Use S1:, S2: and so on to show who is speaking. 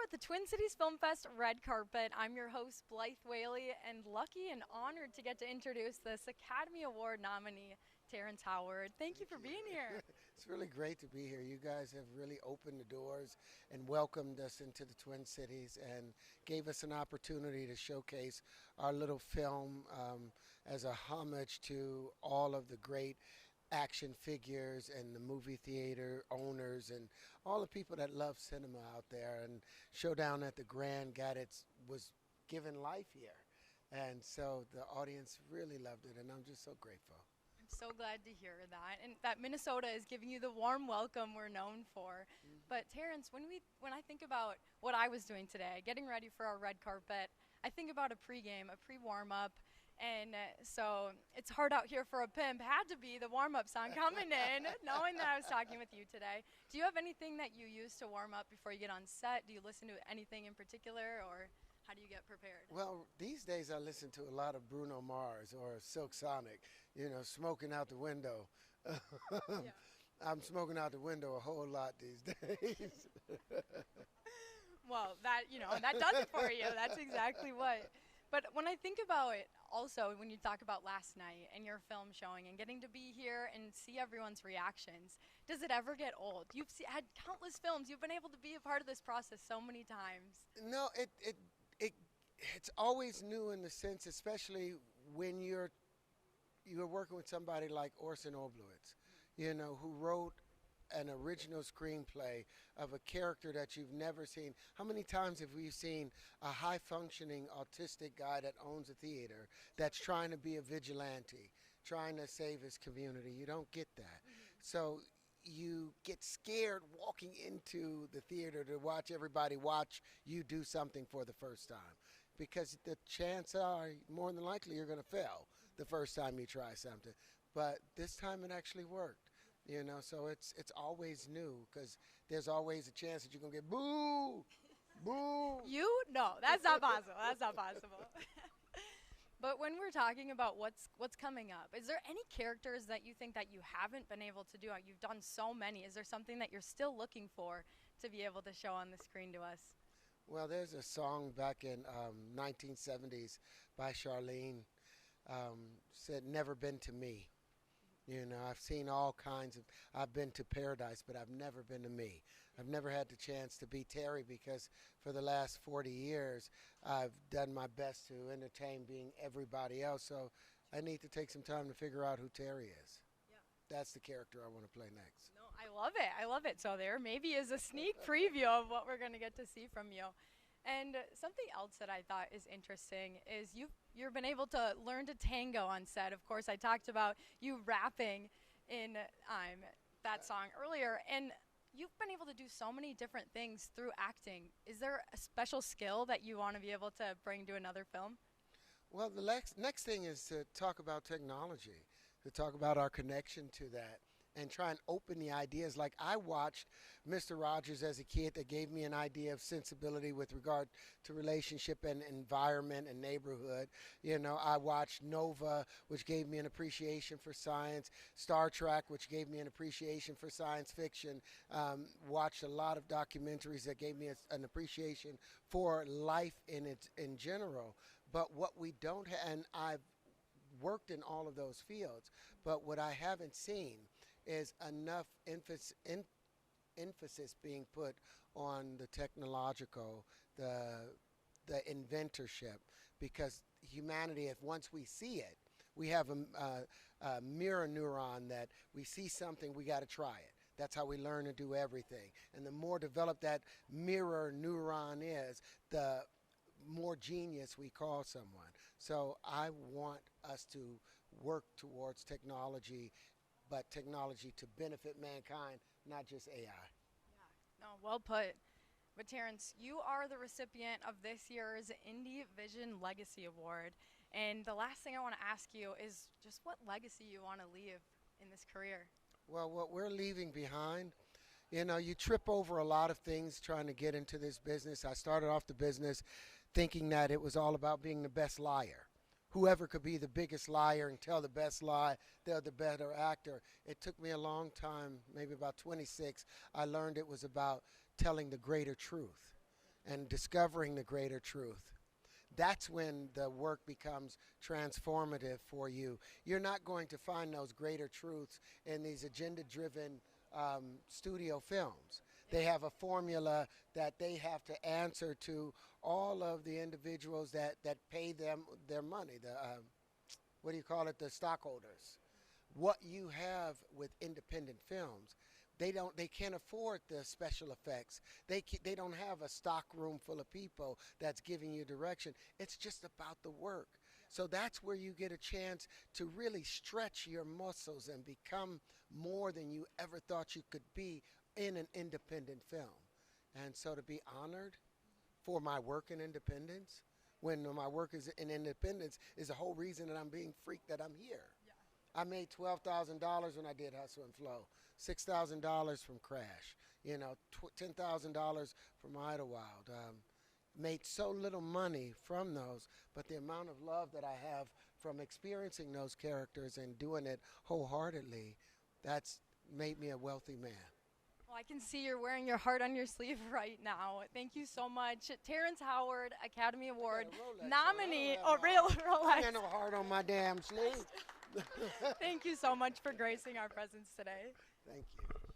S1: at the Twin Cities Film Fest red carpet. I'm your host, Blythe Whaley, and lucky and honored to get to introduce this Academy Award nominee, Terrence Howard. Thank you
S2: Thank
S1: for
S2: you.
S1: being here.
S2: It's really great to be here. You guys have really opened the doors and welcomed us into the Twin Cities and gave us an opportunity to showcase our little film as a homage to all of the great action figures and the movie theater owners and all the people that love cinema out there. And Showdown at the Grand was given life here. And so the audience really loved it, and I'm just so grateful.
S1: I'm so glad to hear that, and that Minnesota is giving you the warm welcome we're known for. But Terrence, when I think about what I was doing today, getting ready for our red carpet, I think about a pregame, a pre-warm-up, and so it's hard out here for a pimp. Had to be the warm-up song coming in, knowing that I was talking with you today. Do you have anything that you use to warm up before you get on set? Do you listen to anything in particular, or how do you get prepared?
S2: Well, these days I listen to a lot of Bruno Mars or Silk Sonic, smoking out the window.
S1: Yeah.
S2: I'm smoking out the window a whole lot these days.
S1: Well, that does it for you. That's exactly what. But when I think about it, also when you talk about last night and your film showing and getting to be here and see everyone's reactions, does it ever get old? Had countless films. You've been able to be a part of this process so many times.
S2: No, it's always new in the sense, especially when you're working with somebody like Orson Oblowitz, who wrote an original screenplay of a character that you've never seen. How many times have we seen a high-functioning autistic guy that owns a theater that's trying to be a vigilante, trying to save his community? You don't get that. So you get scared walking into the theater to watch everybody watch you do something for the first time, because the chances are more than likely you're going to fail the first time you try something. But this time it actually worked. So it's always new, because there's always a chance that you're going to get boo, boo.
S1: No, that's not possible. That's not possible. But when we're talking about what's coming up, is there any characters that you think that you haven't been able to do? You've done so many. Is there something that you're still looking for to be able to show on the screen to us?
S2: Well, there's a song back in 1970s by Charlene, said, "Never been to me." I've seen all kinds of, I've been to paradise, but I've never been to me. I've never had the chance to be Terry, because for the last 40 years, I've done my best to entertain being everybody else. So I need to take some time to figure out who Terry is.
S1: Yeah.
S2: That's the character I want to play next.
S1: No, I love it. I love it. So there maybe is a sneak preview of what we're going to get to see from you. And something else that I thought is interesting is you've been able to learn to tango on set. Of course, I talked about you rapping in that song earlier, and you've been able to do so many different things through acting. Is there a special skill that you want to be able to bring to another film?
S2: Well, the next thing is to talk about technology, to talk about our connection to that, and try and open the ideas. Like, I watched Mr. Rogers as a kid. That gave me an idea of sensibility with regard to relationship and environment and neighborhood. I watched Nova, which gave me an appreciation for science. Star Trek, which gave me an appreciation for science fiction. Watched a lot of documentaries that gave me an appreciation for life in general. But what we don't have, and I've worked in all of those fields, but what I haven't seen is enough emphasis being put on the technological, the inventorship, because humanity, if once we see it, we have a mirror neuron that we see something, we got to try it. That's how we learn to do everything. And the more developed that mirror neuron is, the more genius we call someone. So I want us to work towards technology, but technology to benefit mankind, not just AI.
S1: Yeah, no, well put. But Terrence, you are the recipient of this year's Indie Vision Legacy Award. And the last thing I want to ask you is just what legacy you want to leave in this career.
S2: Well, what we're leaving behind, you trip over a lot of things trying to get into this business. I started off the business thinking that it was all about being the best liar. Whoever could be the biggest liar and tell the best lie, they're the better actor. It took me a long time, maybe about 26. I learned it was about telling the greater truth. and discovering the greater truth. That's when the work becomes transformative for you. You're not going to find those greater truths in these agenda-driven studio films. They have a formula that they have to answer to all of the individuals that pay them their money, the what do you call it, the stockholders. What you have with independent films, they can't afford the special effects. They don't have a stock room full of people that's giving you direction. It's just about the work. So that's where you get a chance to really stretch your muscles and become more than you ever thought you could be in an independent film. And so to be honored for my work in independence, when my work is in independence, is the whole reason that I'm being freaked that I'm here. I made $12,000 when I did Hustle and Flow, $6,000 from Crash, you know, $10,000 from Idlewild. Made so little money from those, but the amount of love that I have from experiencing those characters and doing it wholeheartedly, that's made me a wealthy man.
S1: Well, I can see you're wearing your heart on your sleeve right now. Thank you so much. Terrence Howard, Academy Award nominee. Oh, real Rolex.
S2: I got no heart on my damn sleeve.
S1: Thank you so much for gracing our presence today.
S2: Thank you.